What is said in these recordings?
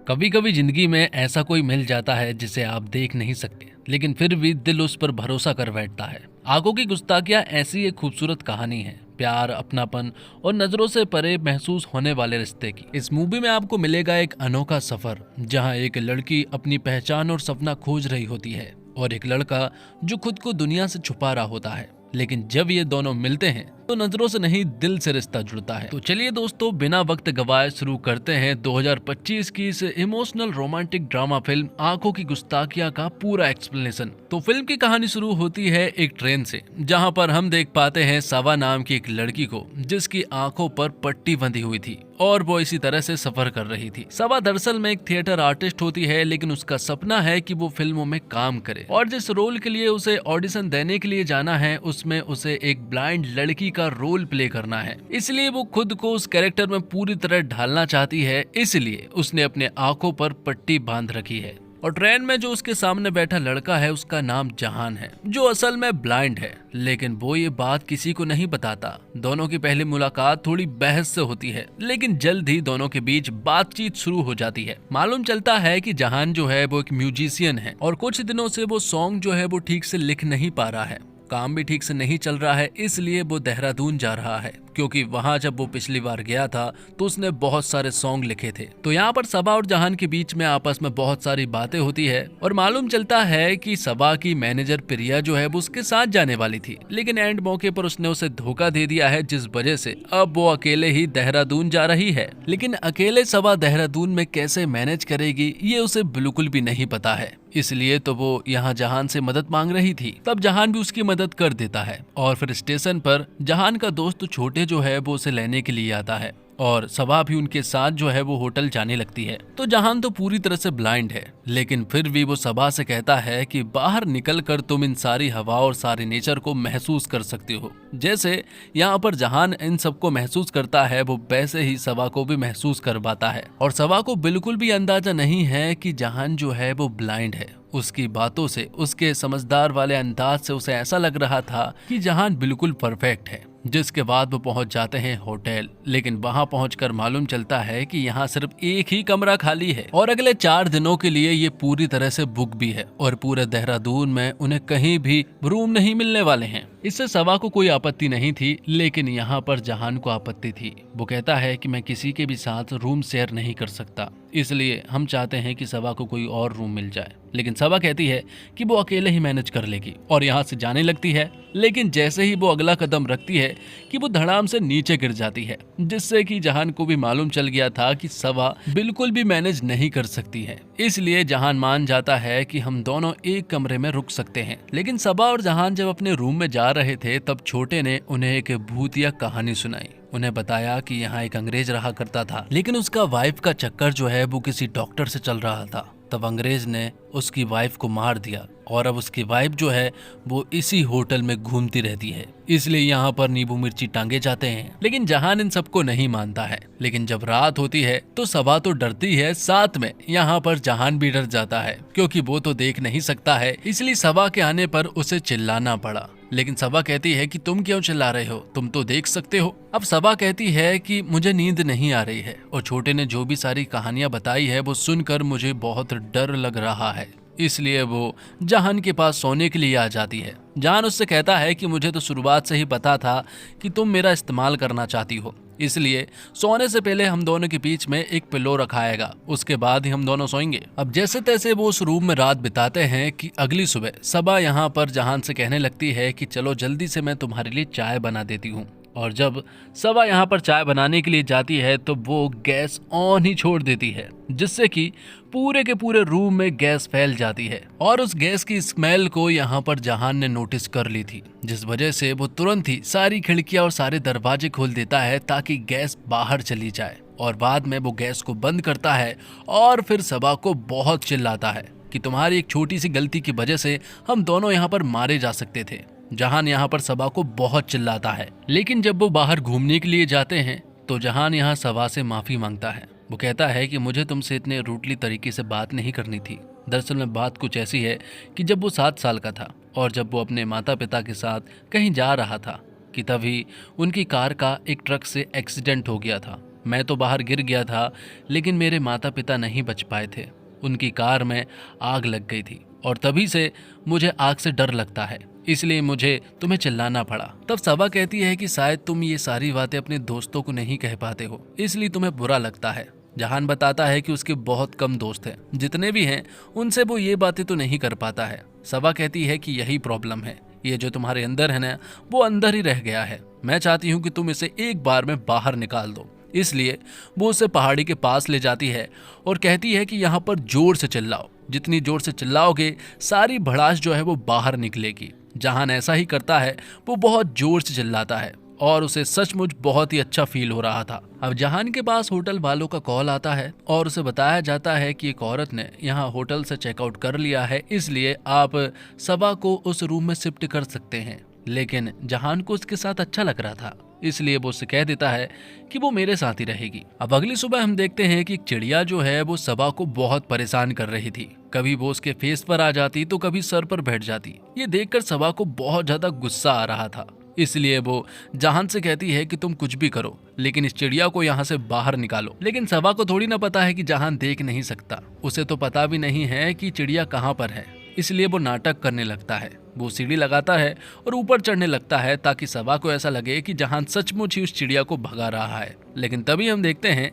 कभी कभी जिंदगी में ऐसा कोई मिल जाता है जिसे आप देख नहीं सकते, लेकिन फिर भी दिल उस पर भरोसा कर बैठता है। आंखों की गुस्ताखियां ऐसी एक खूबसूरत कहानी है, प्यार, अपनापन और नजरों से परे महसूस होने वाले रिश्ते की। इस मूवी में आपको मिलेगा एक अनोखा सफर, जहां एक लड़की अपनी पहचान और सपना खोज रही होती है और एक लड़का जो खुद को दुनिया से छुपा रहा होता है। लेकिन जब ये दोनों मिलते हैं तो नजरों से नहीं, दिल से रिश्ता जुड़ता है। तो चलिए दोस्तों, बिना वक्त गवाए शुरू करते हैं 2025 की इस इमोशनल रोमांटिक ड्रामा फिल्म आंखों की गुस्ताखियां का पूरा एक्सप्लेनेशन। तो फिल्म की कहानी शुरू होती है एक ट्रेन से, जहां पर हम देख पाते हैं सवा नाम की एक लड़की को, जिसकी आंखों पर पट्टी बंधी हुई थी और वो इसी तरह से सफर कर रही थी। सवा दरअसल में एक थिएटर आर्टिस्ट होती है, लेकिन उसका सपना है कि वो फिल्मों में काम करे और जिस रोल के लिए उसे ऑडिशन देने के लिए जाना है उसमें उसे एक ब्लाइंड लड़की का रोल प्ले करना है। इसलिए वो खुद को उस कैरेक्टर में पूरी तरह ढालना चाहती है, इसलिए उसने अपने आंखों पर पट्टी बांध रखी है। और ट्रेन में जो उसके सामने बैठा लड़का है उसका नाम जहान है, जो असल में ब्लाइंड है, लेकिन वो ये बात किसी को नहीं बताता। दोनों की पहली मुलाकात थोड़ी बहस से होती है, लेकिन जल्द ही दोनों के बीच बातचीत शुरू हो जाती है। मालूम चलता है कि जहान जो है वो एक म्यूजिशियन है और कुछ दिनों से वो सॉन्ग जो है वो ठीक से लिख नहीं पा रहा है, काम भी ठीक से नहीं चल रहा है, इसलिए वो देहरादून जा रहा है, क्योंकि वहां जब वो पिछली बार गया था तो उसने बहुत सारे सॉन्ग लिखे थे। तो यहाँ पर सबा और जहान के बीच में आपस में बहुत सारी बातें होती है और मालूम चलता है कि सबा की मैनेजर प्रिया जो है वो उसके साथ जाने वाली थी, लेकिन एंड मौके पर उसने उसे धोखा दे दिया है, जिस वजह से अब वो अकेले ही देहरादून जा रही है। लेकिन अकेले सबा देहरादून में कैसे मैनेज करेगी ये उसे बिल्कुल भी नहीं पता है, इसलिए तो वो यहाँ जहान से मदद मांग रही थी। तब जहान भी उसकी मदद कर देता है और फिर स्टेशन पर जहान का दोस्त छोटे जो है वो उसे लेने के लिए आता है और सबा भी उनके साथ जो है वो होटल जाने लगती है। तो जहान तो पूरी तरह से ब्लाइंड है, लेकिन फिर भी वो सबा से कहता है कि बाहर निकलकर तुम इन सारी हवा और सारी नेचर को महसूस कर सकती हो। जैसे यहाँ पर जहान इन सबको महसूस करता है, वो वैसे ही सबा को भी महसूस कर पाता है। और सबा को बिल्कुल भी अंदाजा नहीं है कि जहान जो है वो ब्लाइंड है। उसकी बातों से, उसके समझदार वाले अंदाज से उसे ऐसा लग रहा था कि जहान बिल्कुल परफेक्ट है। जिसके बाद वो पहुंच जाते हैं होटल, लेकिन वहां पहुंचकर मालूम चलता है कि यहाँ सिर्फ एक ही कमरा खाली है और अगले 4 दिनों के लिए ये पूरी तरह से बुक भी है और पूरे देहरादून में उन्हें कहीं भी रूम नहीं मिलने वाले हैं। इससे सबा को कोई आपत्ति नहीं थी, लेकिन यहाँ पर जहान को आपत्ति थी। वो कहता है कि मैं किसी के भी साथ रूम शेयर नहीं कर सकता, इसलिए हम चाहते हैं कि सबा को कोई और रूम मिल जाए। लेकिन सबा कहती है कि वो अकेले ही मैनेज कर लेगी और यहाँ से जाने लगती है। लेकिन जैसे ही वो अगला कदम रखती है कि वो धड़ाम से नीचे गिर जाती है, जिससे कि जहान को भी मालूम चल गया था कि सबा बिल्कुल भी मैनेज नहीं कर सकती है। इसलिए जहान मान जाता है कि हम दोनों एक कमरे में रुक सकते हैं। लेकिन सबा और जहान जब अपने रूम में जा रहे थे तब छोटे ने उन्हें एक भूतिया कहानी सुनाई। उन्हें बताया कि यहाँ एक अंग्रेज रहा करता था, लेकिन उसका वाइफ का चक्कर जो है वो किसी डॉक्टर से चल रहा था। तब अंग्रेज ने उसकी वाइफ को मार दिया और अब उसकी वाइफ जो है वो इसी होटल में घूमती रहती है, इसलिए यहाँ पर नींबू मिर्ची टांगे जाते हैं। लेकिन जहान इन सबको नहीं मानता है। लेकिन जब रात होती है तो सबा तो डरती है, साथ में यहाँ पर जहान भी डर जाता है, क्योंकि वो तो देख नहीं सकता है, इसलिए सबा के आने पर उसे चिल्लाना पड़ा। लेकिन सबा कहती है कि तुम क्यों चिल्ला रहे हो, तुम तो देख सकते हो। अब सबा कहती है कि मुझे नींद नहीं आ रही है और छोटे ने जो भी सारी कहानियां बताई है वो सुनकर मुझे बहुत डर लग रहा है, इसलिए वो जहान के पास सोने के लिए आ जाती है। जहान उससे कहता है कि मुझे तो शुरुआत से ही पता था कि तुम मेरा इस्तेमाल करना चाहती हो, इसलिए सोने से पहले हम दोनों के बीच में एक पिलो रखाएगा, उसके बाद ही हम दोनों सोएंगे। अब जैसे तैसे वो उस रूम में रात बिताते हैं कि अगली सुबह सबा यहाँ पर जहान से कहने लगती है कि चलो जल्दी से मैं तुम्हारे लिए चाय बना देती हूँ। और जब सबा यहाँ पर चाय बनाने के लिए जाती है तो वो गैस ऑन ही छोड़ देती है, जिससे कि पूरे के पूरे रूम में गैस फैल जाती है। और उस गैस की स्मेल को यहाँ पर जहान ने नोटिस कर ली थी, जिस वजह से वो तुरंत ही सारी खिड़कियां और सारे दरवाजे खोल देता है ताकि गैस बाहर चली जाए। और बाद में वो गैस को बंद करता है और फिर सबा को बहुत चिल्लाता है कि तुम्हारी एक छोटी सी गलती की वजह से हम दोनों यहाँ पर मारे जा सकते थे। जहान यहाँ पर सबा को बहुत चिल्लाता है। लेकिन जब वो बाहर घूमने के लिए जाते हैं तो जहान यहाँ सबा से माफी मांगता है। वो कहता है कि मुझे तुमसे इतने रूडली तरीके से बात नहीं करनी थी। दरअसल में बात कुछ ऐसी है कि जब वो 7 साल का था और जब वो अपने माता पिता के साथ कहीं जा रहा था कि तभी उनकी कार का एक ट्रक से एक्सीडेंट हो गया था मैं तो बाहर गिर गया था, लेकिन मेरे माता पिता नहीं बच पाए थे। उनकी कार में आग लग गई थी और तभी से मुझे आग से डर लगता है, इसलिए मुझे तुम्हें चिल्लाना पड़ा। तब सबा कहती है कि शायद तुम ये सारी बातें अपने दोस्तों को नहीं कह पाते हो, इसलिए तुम्हें बुरा लगता है। जहान बताता है कि उसके बहुत कम दोस्त हैं, जितने भी हैं उनसे वो ये बातें तो नहीं कर पाता है। सबा कहती है कि यही प्रॉब्लम है, ये जो तुम्हारे अंदर है ना, वो अंदर ही रह गया है। मैं चाहती हूँ कि तुम इसे एक बार में बाहर निकाल दो। इसलिए वो उसे पहाड़ी के पास ले जाती है और कहती है कि यहाँ पर जोर से चिल्लाओ, जितनी जोर से चिल्लाओगे सारी भड़ास जो है वो बाहर निकलेगी। जहान ऐसा ही करता है, वो बहुत जोर से चिल्लाता है और उसे सचमुच बहुत ही अच्छा फील हो रहा था। अब जहान के पास होटल वालों का कॉल आता है और उसे बताया जाता है कि एक औरत ने यहाँ होटल से चेकआउट कर लिया है, इसलिए आप सबा को उस रूम में शिफ्ट कर सकते हैं। लेकिन जहान को उसके साथ अच्छा लग रहा था, इसलिए वो उससे कह देता है कि वो मेरे साथ ही रहेगी। अब अगली सुबह हम देखते हैं कि एक चिड़िया जो है वो सबा को बहुत परेशान कर रही थी। कभी वो उसके फेस पर आ जाती तो कभी सर पर बैठ जाती। ये देखकर सबा को बहुत ज्यादा गुस्सा आ रहा था, इसलिए वो जहान से कहती है कि तुम कुछ भी करो, लेकिन इस चिड़िया को यहाँ से बाहर निकालो। लेकिन सबा को थोड़ी ना पता है कि जहान देख नहीं सकता, उसे तो पता भी नहीं है कि चिड़िया कहाँ पर है, इसलिए वो नाटक करने लगता है। वो सीढ़ी लगाता है और ऊपर चढ़ने लगता है ताकि सबा को ऐसा लगे कि जहान सचमुच ही उस चिड़िया को भगा रहा है। लेकिन तभी हम देखते हैं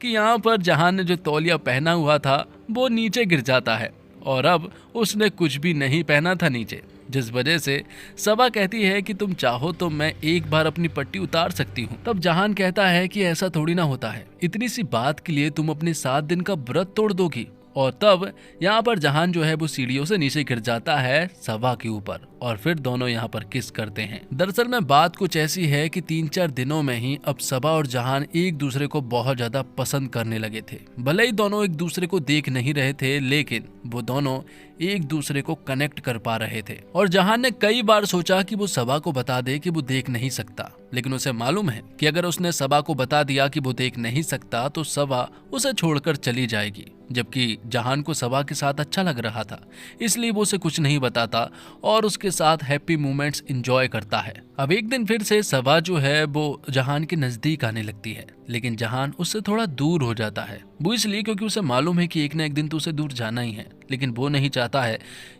कि यहाँ पर जहान ने जो तौलिया पहना हुआ था वो नीचे गिर जाता है और अब उसने कुछ भी नहीं पहना था नीचे, जिस वजह से सबा कहती है कि तुम चाहो तो मैं एक बार अपनी पट्टी उतार सकती हूँ। तब जहान कहता है कि ऐसा थोड़ी ना होता है, इतनी सी बात के लिए तुम अपने 7 दिन का व्रत तोड़ दोगी। और तब यहाँ पर जहान जो है वो सीढ़ियों से नीचे गिर जाता है सबा के ऊपर और फिर दोनों यहाँ पर किस करते हैं। दरअसल में बात कुछ ऐसी है कि 3-4 दिनों में ही अब सबा और जहान एक दूसरे को बहुत ज्यादा पसंद करने लगे थे। भले ही दोनों एक दूसरे को देख नहीं रहे थे, लेकिन वो दोनों एक दूसरे को कनेक्ट कर पा रहे थे। और जहान ने कई बार सोचा कि वो सबा को बता दे कि वो देख नहीं सकता, लेकिन उसे मालूम है कि अगर उसने सबा को बता दिया कि वो देख नहीं सकता तो सबा उसे छोड़कर चली जाएगी। जबकि जहान को सबा के साथ अच्छा लग रहा था, इसलिए वो उसे कुछ नहीं बताता और उसके साथ हैप्पी मोमेंट्स एंजॉय करता है। अब एक दिन फिर से सबा जो है वो जहान के नजदीक आने लगती है, लेकिन जहान उससे थोड़ा दूर हो जाता है। वो इसलिए क्योंकि उसे मालूम है कि एक न एक दिन तो उसे दूर जाना ही है, लेकिन वो नहीं चाहता है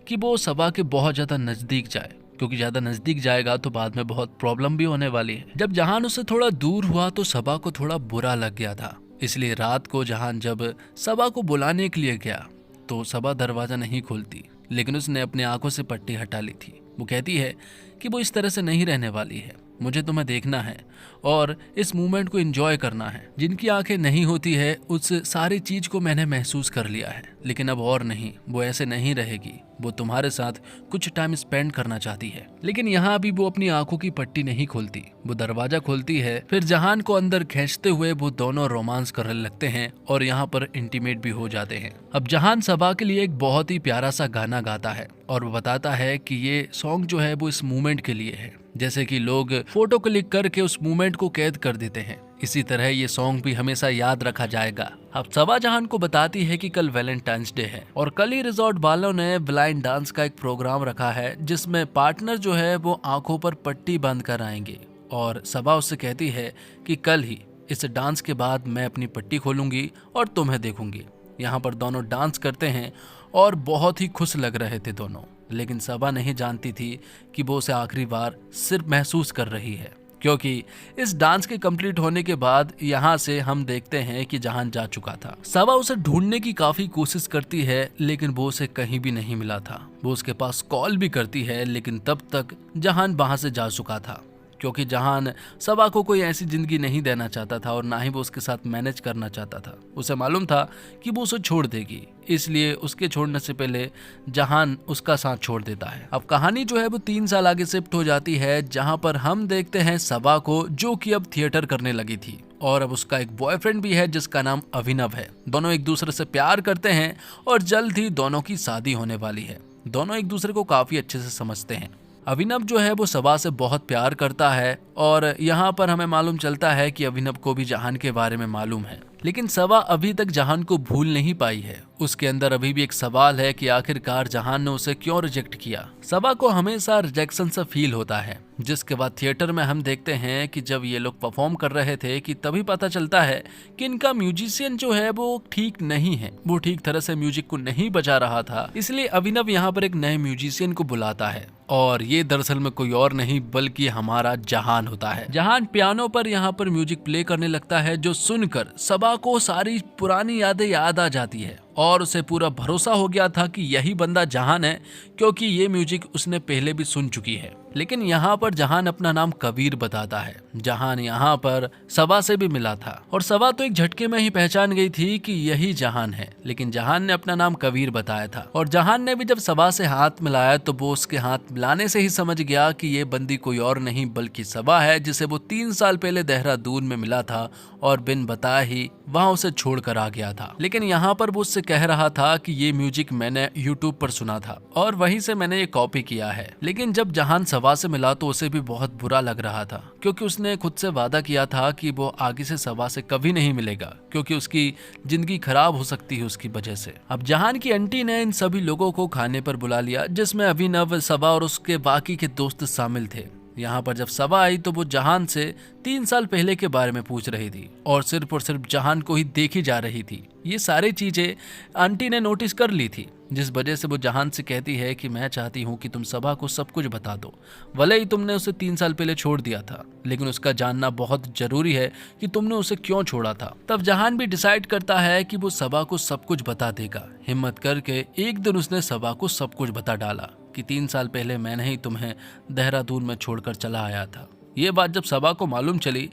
कि वो सबा के बहुत ज्यादा नजदीक जाए, क्योंकि ज्यादा नजदीक जाएगा तो बाद में बहुत प्रॉब्लम भी होने वाली है। जब जहान उससे थोड़ा दूर हुआ तो सबा को थोड़ा बुरा लग गया था, इसलिए रात को जहान जब सबा को बुलाने के लिए गया तो सबा दरवाजा नहीं खोलती, लेकिन उसने अपनी आंखों से पट्टी हटा ली थी। वो कहती है कि वो इस तरह से नहीं रहने वाली है, मुझे तुम्हें देखना है और इस मोमेंट को एंजॉय करना है। जिनकी आंखें नहीं होती है उस सारी चीज को मैंने महसूस कर लिया है, लेकिन अब और नहीं, वो ऐसे नहीं रहेगी। वो तुम्हारे साथ कुछ टाइम स्पेंड करना चाहती है। लेकिन यहाँ भी वो अपनी आंखों की पट्टी नहीं खोलती, वो दरवाजा खोलती है। फिर जहान को अंदर खींचते हुए वो दोनों रोमांस करने लगते हैं और यहाँ पर इंटीमेट भी हो जाते हैं। अब जहान सबा के लिए एक बहुत ही प्यारा सा गाना गाता है और वो बताता है कि ये सॉन्ग जो है वो इस मूवमेंट के लिए है, जैसे कि लोग फोटो क्लिक करके उस मूवमेंट को कैद कर देते हैं, इसी तरह ये सॉन्ग भी हमेशा याद रखा जाएगा। अब सबा जहान को बताती है कि कल वैलेंटाइंस डे है और कल ही रिजॉर्ट वालों ने ब्लाइंड डांस का एक प्रोग्राम रखा है, जिसमें पार्टनर जो है वो आंखों पर पट्टी बांध कर आएंगे। और सबा उससे कहती है कि कल ही इस डांस के बाद मैं अपनी पट्टी खोलूंगी और तुम्हें देखूंगी। यहाँ पर दोनों डांस करते हैं और बहुत ही खुश लग रहे थे दोनों, लेकिन सबा नहीं जानती थी कि वो उसे आखिरी बार सिर्फ महसूस कर रही है, क्योंकि इस डांस के कंप्लीट होने के बाद यहाँ से हम देखते हैं कि जहान जा चुका था। सबा उसे ढूंढने की काफी कोशिश करती है, लेकिन वो उसे कहीं भी नहीं मिला था। वो उसके पास कॉल भी करती है, लेकिन तब तक जहान वहां से जा चुका था, क्योंकि जहान सबा को कोई ऐसी जिंदगी नहीं देना चाहता था और ना ही वो उसके साथ मैनेज करना चाहता था। उसे मालूम था कि वो उसे छोड़ देगी, इसलिए उसके छोड़ने से पहले जहान उसका साथ छोड़ देता है। अब कहानी जो है वो 3 साल आगे शिफ्ट हो जाती है, जहां पर हम देखते हैं सबा को, जो कि अब थिएटर करने लगी थी और अब उसका एक बॉयफ्रेंड भी है जिसका नाम अभिनव है। दोनों एक दूसरे से प्यार करते हैं और जल्द ही दोनों की शादी होने वाली है। दोनों एक दूसरे को काफी अच्छे से समझते हैं। अभिनव जो है वो सबा से बहुत प्यार करता है और यहाँ पर हमें मालूम चलता है कि अभिनव को भी जहान के बारे में मालूम है, लेकिन सवा अभी तक जहान को भूल नहीं पाई है। उसके अंदर अभी भी एक सवाल है कि आखिरकार जहान ने उसे क्यों रिजेक्ट किया। सवा को हमेशा रिजेक्शन सा फील होता है, जिसके बाद थिएटर में हम देखते हैं कि जब ये लोग परफॉर्म कर रहे थे कि तभी पता चलता है कि इनका म्यूजिशियन जो है वो ठीक नहीं है, वो ठीक तरह से म्यूजिक को नहीं बजा रहा था। इसलिए अभिनव यहाँ पर एक नए म्यूजिशियन को बुलाता है और ये दरअसल में कोई और नहीं बल्कि हमारा जहान होता है। जहान पियानो पर यहाँ पर म्यूजिक प्ले करने लगता है, जो सुनकर सबा को सारी पुरानी यादें याद आ जाती है और उसे पूरा भरोसा हो गया था कि यही बंदा जहान है, क्योंकि ये म्यूजिक उसने पहले भी सुन चुकी है। लेकिन यहाँ पर जहान अपना नाम कबीर बताता है। जहान यहाँ पर सबा से भी मिला था और सबा तो एक झटके में ही पहचान गई थी कि यही जहान है, लेकिन जहान ने अपना नाम कबीर बताया था। और जहान ने भी जब सबा से हाथ मिलाया तो वो उसके हाथ मिलाने से ही समझ गया कि ये बंदी कोई और नहीं बल्कि सबा है, जिसे वो 3 साल पहले देहरादून में मिला था और बिन बताए ही वहाँ उसे छोड़कर आ गया था। लेकिन यहाँ पर वो उससे कह रहा था कि ये म्यूजिक मैंने यूट्यूब पर सुना था और वहीं से मैंने ये कॉपी किया है। लेकिन जब जहान सबा से मिला तो उसे भी बहुत बुरा लग रहा था, क्योंकि उसने खुद से वादा किया था कि वो आगे से सबा से कभी नहीं मिलेगा, क्योंकि उसकी जिंदगी खराब हो सकती है उसकी वजह से। अब जहान की आंटी ने इन सभी लोगों को खाने पर बुला लिया, जिसमें अभिनव, सबा और उसके बाकी के दोस्त शामिल थे। यहाँ पर जब सबा आई तो वो जहान से 3 साल पहले के बारे में पूछ रही थी और सिर्फ जहान को ही देखी जा रही थी। ये सारी चीजें आंटी ने नोटिस कर ली थी, जिस वजह से वो जहान से कहती है कि मैं चाहती हूँ कि तुम सबा को सब कुछ बता दो। भले ही तुमने उसे 3 साल पहले छोड़ दिया था, लेकिन उसका जानना बहुत जरूरी है कि तुमने उसे क्यों छोड़ा था। तब जहान भी डिसाइड करता है कि वो सबा को सब कुछ बता देगा। हिम्मत करके एक दिन उसने सबा को सब कुछ बता डाला कि 3 साल पहले मैंने ही तुम्हें देहरादून में छोड़कर चला आया था। ये बात जब सबा को मालूम चली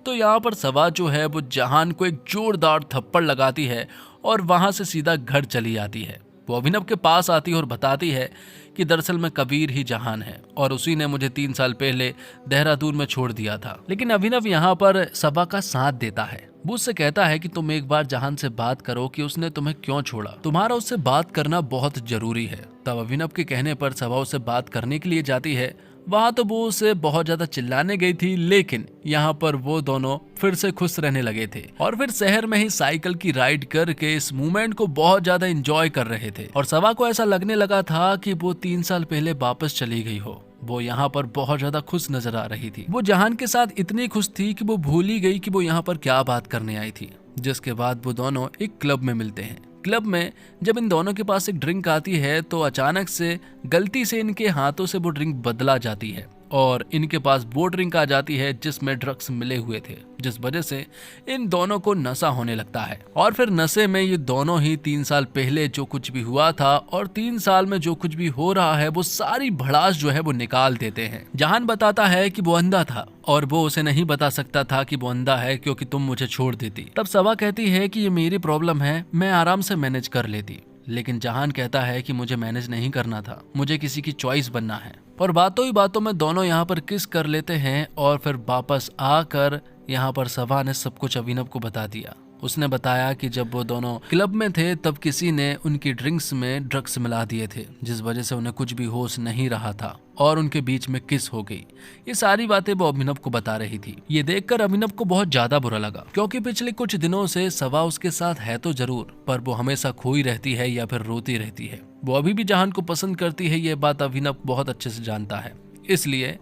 तो यहाँ पर सबा जो है वो जहान को एक जोरदार थप्पड़ लगाती है और वहां से सीधा घर चली आती है। वो अभिनव के पास आती है और बताती है कि दरअसल में कबीर ही जहान है और उसी ने मुझे 3 साल पहले देहरादून में छोड़ दिया था। लेकिन अभिनव यहाँ पर सबा का साथ देता है। वो उससे कहता है कि तुम एक बार जहान से बात करो कि उसने तुम्हें क्यों छोड़ा, तुम्हारा उससे बात करना बहुत जरूरी है। तब अभिनव के कहने पर सबा उससे बात करने के लिए जाती है। वहां तो वो उसे बहुत ज्यादा चिल्लाने गई थी, लेकिन यहाँ पर वो दोनों फिर से खुश रहने लगे थे और फिर शहर में ही साइकिल की राइड करके इस मूवमेंट को बहुत ज्यादा एंजॉय कर रहे थे। और सबा को ऐसा लगने लगा था कि वो 3 साल पहले वापस चली गई हो। वो यहाँ पर बहुत ज्यादा खुश नजर आ रही थी। वो जहान के साथ इतनी खुश थी कि वो भूल ही गई कि वो यहाँ पर क्या बात करने आई थी। जिसके बाद वो दोनों एक क्लब में मिलते हैं। क्लब में जब इन दोनों के पास एक ड्रिंक आती है तो अचानक से गलती से इनके हाथों से वो ड्रिंक बदला जाती है और इनके पास वो ड्रिंक आ जाती है जिसमें ड्रग्स मिले हुए थे, जिस वजह से इन दोनों को नशा होने लगता है। और फिर नशे में ये दोनों ही 3 साल पहले जो कुछ भी हुआ था और 3 साल में जो कुछ भी हो रहा है वो सारी भड़ास जो है वो निकाल देते हैं। जहान बताता है कि वो अंधा था और वो उसे नहीं बता सकता था कि वो अंधा है क्योंकि तुम मुझे छोड़ देती। तब सबा कहती है कि ये मेरी प्रॉब्लम है, मैं आराम से मैनेज कर लेती। लेकिन जहान कहता है कि मुझे मैनेज नहीं करना था, मुझे किसी की चॉइस बनना है। और बातों ही बातों में दोनों यहाँ पर किस कर लेते हैं और फिर वापस आकर यहाँ पर सबा ने सब कुछ अभिनव को बता दिया। उसने बताया कि जब वो दोनों क्लब में थे तब किसी ने उनकी ड्रिंक्स में ड्रग्स मिला दिए थे, जिस वजह से उन्हें कुछ भी होश नहीं रहा था और उनके बीच में किस हो गई। ये सारी बातें वो अभिनव को बता रही थी। ये देखकर अभिनव को बहुत ज्यादा बुरा लगा, क्योंकि पिछले कुछ दिनों से सबा उसके साथ है तो जरूर, पर वो हमेशा खोई रहती है या फिर रोती रहती है। वो अभी भी जहान को पसंद करती है, ये बात अभिनव बहुत अच्छे से जानता है। इसलिए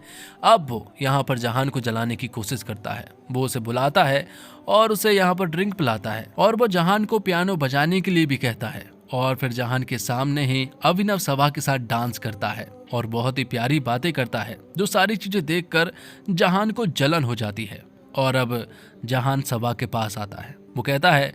अब वो यहाँ पर जहान को जलाने की कोशिश करता है। वो उसे बुलाता है और उसे यहाँ पर ड्रिंक पिलाता है और वो जहान को पियानो बजाने के लिए भी कहता है। और फिर जहान के सामने ही अभिनव सबा के साथ डांस करता है और बहुत ही प्यारी बातें करता है, जो सारी चीजें देखकर जहान को जलन हो जाती है। और अब जहान सबा के पास आता है। वो कहता है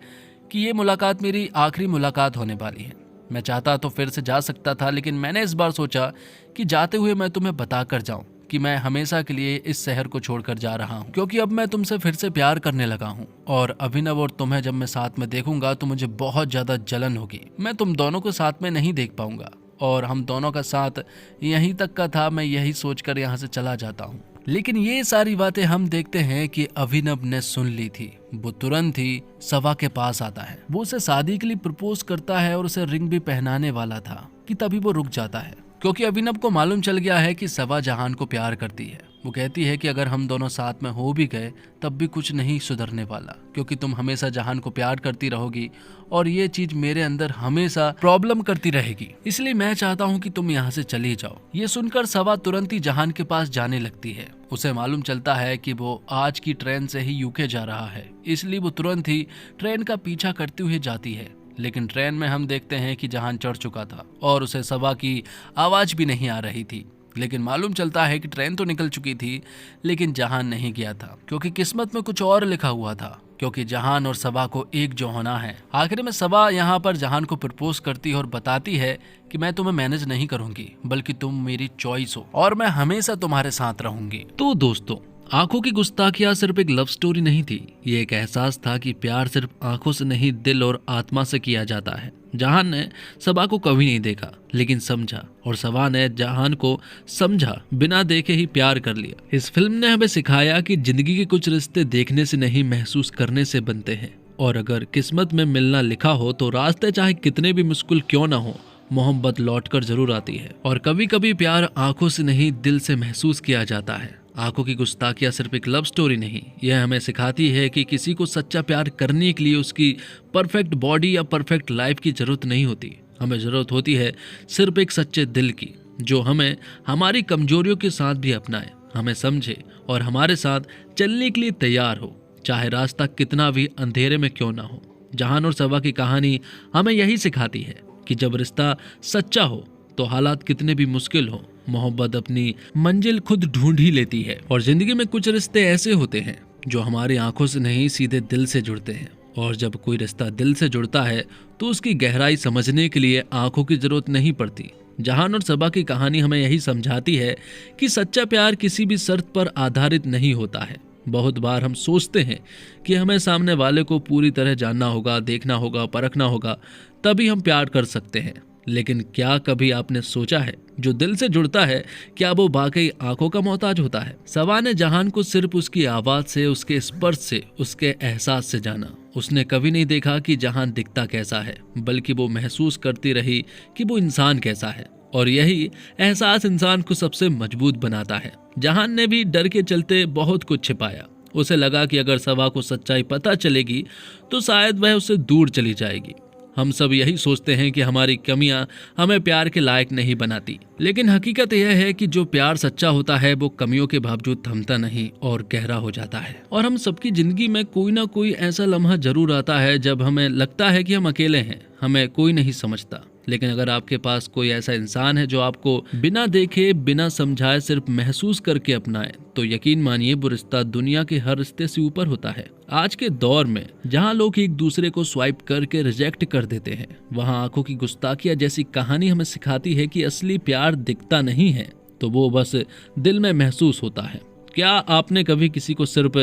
कि ये मुलाकात मेरी आखिरी मुलाकात होने वाली है। मैं चाहता तो फिर से जा सकता था, लेकिन मैंने इस बार सोचा कि जाते हुए मैं तुम्हें बता कर जाऊं कि मैं हमेशा के लिए इस शहर को छोड़कर जा रहा हूं, क्योंकि अब मैं तुमसे फिर से प्यार करने लगा हूं। और अभिनव और तुम्हें जब मैं साथ में देखूंगा तो मुझे बहुत ज्यादा जलन होगी। मैं तुम दोनों को साथ में नहीं देख पाऊंगा और हम दोनों का साथ यहीं तक का था। मैं यही सोचकर यहाँ से चला जाता हूँ। लेकिन ये सारी बातें हम देखते हैं कि अभिनव ने सुन ली थी। वो तुरंत ही सबा के पास आता है। वो उसे शादी के लिए प्रपोज करता है और उसे रिंग भी पहनाने वाला था कि तभी वो रुक जाता है, क्योंकि अभिनव को मालूम चल गया है कि सबा जहान को प्यार करती है वो कहती है कि अगर हम दोनों साथ में हो भी गए तब भी कुछ नहीं सुधरने वाला, क्योंकि तुम हमेशा जहान को प्यार करती रहोगी और ये चीज मेरे अंदर हमेशा प्रॉब्लम करती रहेगी, इसलिए मैं चाहता हूँ कि तुम यहाँ से चली जाओ। ये सुनकर सवा तुरंत ही जहान के पास जाने लगती है। उसे मालूम चलता है कि वो आज की ट्रेन से ही यूके जा रहा है, इसलिए वो तुरंत ही ट्रेन का पीछा करते हुए जाती है। लेकिन ट्रेन में हम देखते हैं कि जहान चढ़ चुका था और उसे सवा की आवाज भी नहीं आ रही थी। लेकिन मालूम चलता है कि ट्रेन तो निकल चुकी थी, लेकिन जहान नहीं गया था, क्योंकि किस्मत में कुछ और लिखा हुआ था, क्योंकि जहान और सबा को एक जो होना है। आखिर में सबा यहाँ पर जहान को प्रपोज करती है और बताती है कि मैं तुम्हें मैनेज नहीं करूंगी, बल्कि तुम मेरी चॉइस हो और मैं हमेशा तुम्हारे साथ रहूंगी। तो दोस्तों, आंखों की गुस्ताखियां सिर्फ एक लव स्टोरी नहीं थी, ये एक एहसास था कि प्यार सिर्फ आंखों से नहीं, दिल और आत्मा से किया जाता है। जहान ने सबा को कभी नहीं देखा, लेकिन समझा, और सबा ने जहान को समझा बिना देखे ही प्यार कर लिया। इस फिल्म ने हमें सिखाया कि जिंदगी के कुछ रिश्ते देखने से नहीं, महसूस करने से बनते हैं, और अगर किस्मत में मिलना लिखा हो तो रास्ते चाहे कितने भी मुश्किल क्यों ना हो, मोहब्बत लौटकर जरूर आती है। और कभी कभी प्यार आंखों से नहीं, दिल से महसूस किया जाता है। आंखों की गुस्ताखियां सिर्फ एक लव स्टोरी नहीं, यह हमें सिखाती है कि किसी को सच्चा प्यार करने के लिए उसकी परफेक्ट बॉडी या परफेक्ट लाइफ की जरूरत नहीं होती। हमें जरूरत होती है सिर्फ एक सच्चे दिल की, जो हमें हमारी कमजोरियों के साथ भी अपनाए, हमें समझे और हमारे साथ चलने के लिए तैयार हो, चाहे रास्ता कितना भी अंधेरे में क्यों ना हो। जहान और सबा की कहानी हमें यही सिखाती है कि जब रिश्ता सच्चा हो तो हालात कितने भी मुश्किल हो, मोहब्बत अपनी मंजिल खुद ढूंढ ही लेती है। और जिंदगी में कुछ रिश्ते ऐसे होते हैं जो हमारी आंखों से नहीं, सीधे दिल से जुड़ते हैं। और जब कोई रिश्ता दिल से जुड़ता है तो उसकी गहराई समझने के लिए आंखों की जरूरत नहीं पड़ती। जहान और सबा की कहानी हमें यही समझाती है कि सच्चा प्यार किसी भी शर्त पर आधारित नहीं होता है। बहुत बार हम सोचते हैं कि हमें सामने वाले को पूरी तरह जानना होगा, देखना होगा, परखना होगा, तभी हम प्यार कर सकते हैं। लेकिन क्या कभी आपने सोचा है, जो दिल से जुड़ता है, क्या वो वाकई आंखों का मोहताज होता है? सबा ने जहान को सिर्फ उसकी आवाज से, उसके स्पर्श से, उसके एहसास से जाना। उसने कभी नहीं देखा कि जहान दिखता कैसा है, बल्कि वो महसूस करती रही कि वो इंसान कैसा है। और यही एहसास इंसान को सबसे मजबूत बनाता है। जहान ने भी डर के चलते बहुत कुछ छिपाया। उसे लगा कि अगर सबा को सच्चाई पता चलेगी तो शायद वह उससे दूर चली जाएगी। हम सब यही सोचते हैं कि हमारी कमियां हमें प्यार के लायक नहीं बनाती, लेकिन हकीकत यह है कि जो प्यार सच्चा होता है वो कमियों के बावजूद थमता नहीं और गहरा हो जाता है। और हम सबकी जिंदगी में कोई ना कोई ऐसा लम्हा जरूर आता है जब हमें लगता है कि हम अकेले हैं, हमें कोई नहीं समझता। लेकिन अगर आपके पास कोई ऐसा इंसान है जो आपको बिना देखे, बिना समझाए, सिर्फ महसूस करके अपनाए, तो यकीन मानिए वो रिश्ता दुनिया के हर रिश्ते से ऊपर होता है। आज के दौर में जहां लोग एक दूसरे को स्वाइप करके रिजेक्ट कर देते हैं, वहां आंखों की गुस्ताखियां जैसी कहानी हमें सिखाती है कि असली प्यार दिखता नहीं है, तो वो बस दिल में महसूस होता है। क्या आपने कभी किसी को सिर्फ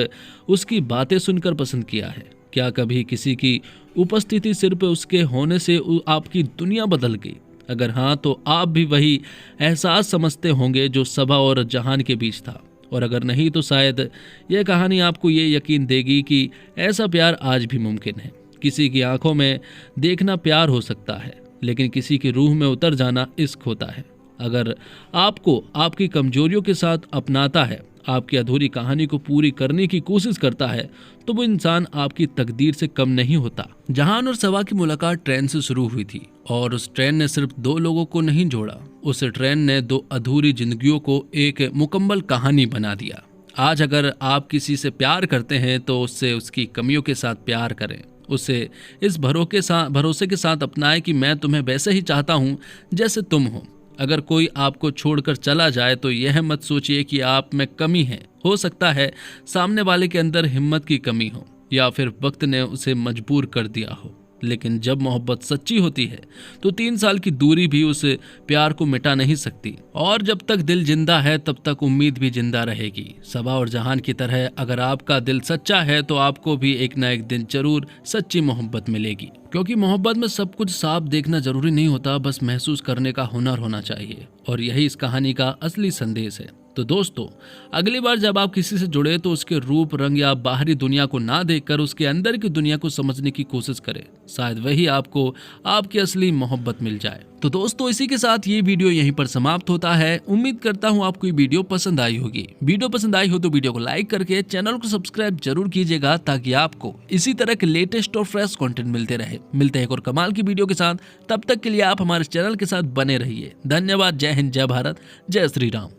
उसकी बातें सुनकर पसंद किया है? क्या कभी किसी की उपस्थिति सिर्फ उसके होने से आपकी दुनिया बदल गई? अगर हाँ, तो आप भी वही एहसास समझते होंगे जो सबा और जहान के बीच था। और अगर नहीं, तो शायद यह कहानी आपको ये यकीन देगी कि ऐसा प्यार आज भी मुमकिन है। किसी की आंखों में देखना प्यार हो सकता है, लेकिन किसी की रूह में उतर जाना इश्क होता है। अगर आपको आपकी कमजोरियों के साथ अपनाता है, आपकी अधूरी कहानी को पूरी करने की कोशिश करता है, तो वो इंसान आपकी तकदीर से कम नहीं होता। जहान और सबा की मुलाकात ट्रेन से शुरू हुई थी, और उस ट्रेन ने सिर्फ दो लोगों को नहीं जोड़ा, उस ट्रेन ने दो अधूरी जिंदगियों को एक मुकम्मल कहानी बना दिया। आज अगर आप किसी से प्यार करते हैं तो उससे उसकी कमियों के साथ प्यार करें, उसे इस भरोसे के साथ अपनाएं कि मैं तुम्हें वैसे ही चाहता हूँ जैसे तुम हो। अगर कोई आपको छोड़कर चला जाए तो यह मत सोचिए कि आप में कमी है। हो सकता है सामने वाले के अंदर हिम्मत की कमी हो, या फिर वक्त ने उसे मजबूर कर दिया हो। लेकिन जब मोहब्बत सच्ची होती है तो 3 साल की दूरी भी उस प्यार को मिटा नहीं सकती। और जब तक दिल जिंदा है तब तक उम्मीद भी जिंदा रहेगी। सबा और जहान की तरह अगर आपका दिल सच्चा है तो आपको भी एक ना एक दिन जरूर सच्ची मोहब्बत मिलेगी। क्योंकि मोहब्बत में सब कुछ साफ देखना जरूरी नहीं होता, बस महसूस करने का हुनर होना चाहिए। और यही इस कहानी का असली संदेश है। तो दोस्तों, अगली बार जब आप किसी से जुड़े तो उसके रूप, रंग या बाहरी दुनिया को ना देखकर उसके अंदर की दुनिया को समझने की कोशिश करें। शायद वही आपको आपकी असली मोहब्बत मिल जाए। तो दोस्तों, इसी के साथ ये वीडियो यहीं पर समाप्त होता है। उम्मीद करता हूँ आपको ये वीडियो पसंद आई होगी। वीडियो पसंद आई हो तो वीडियो को लाइक करके चैनल को सब्सक्राइब जरूर कीजिएगा, ताकि आपको इसी तरह के लेटेस्ट और फ्रेश कंटेंट मिलते रहे। मिलते हैं एक और कमाल की वीडियो के साथ। तब तक के लिए आप हमारे चैनल के साथ बने रहिए। धन्यवाद। जय हिंद, जय भारत, जय श्री राम।